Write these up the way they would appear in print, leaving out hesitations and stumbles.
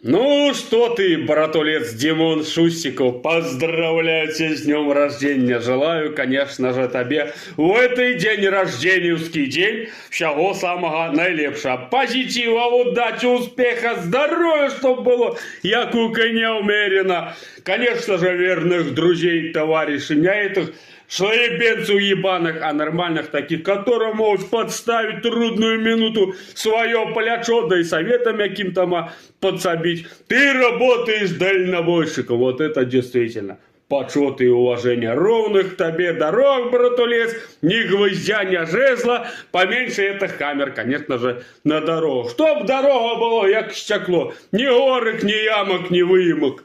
Ну что ты, братулец Димон Шустиков, поздравляю тебя с днем рождения. Желаю, конечно же, тебе в этой день рожденівський день всего самого наилепшего. Позитива, удачи, успеха, здоровья, чтобы было, як у коня умеренно. Конечно же, верных друзей, товарищей, не этих шлоебенцев ебаных, а нормальных таких, которые могут подставить трудную минуту свое плечо, да и советом каким-то подсобить. Ты работаешь дальнобойщиком, вот это действительно почет и уважение. Ровных тебе дорог, братулец, ни гвоздя, ни жезла, поменьше этих камер, конечно же, на дорогу. Чтоб дорога была, як стекло, ни горок, ни ямок, ни выемок.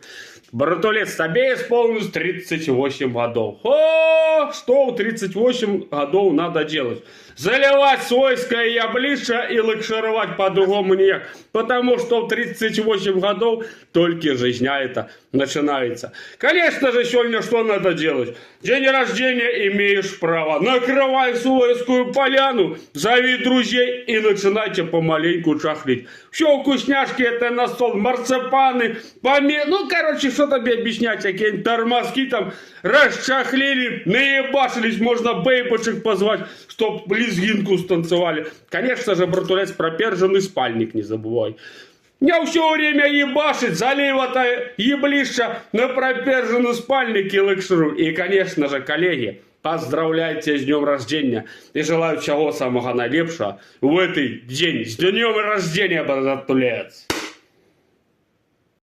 Братулец, тебе исполнилось 38 годов. О, что в 38 годов надо делать? Заливать свойское яблище и лакшировать по-другому никак. Потому что в 38 годов только жизня это начинается. Конечно же, сегодня что надо делать? День рождения имеешь право. Накрывай свойскую поляну, зови друзей и начинайте помаленьку чахлить. Все вкусняшки это на стол, марципаны, ну, короче, что тебе объяснять, какие-нибудь тормозки там расчахлили, наебашились, можно бейбочек позвать, чтоб лезгинку станцевали. Конечно же, братулец, про перженый спальник не забывай. Не все время ебашить, залив это еблища на проперженный спальник и лакшируй. И, конечно же, коллеги, поздравляю тебя с днем рождения и желаю всего самого наилепшего в этот день. С днем рождения, братулец!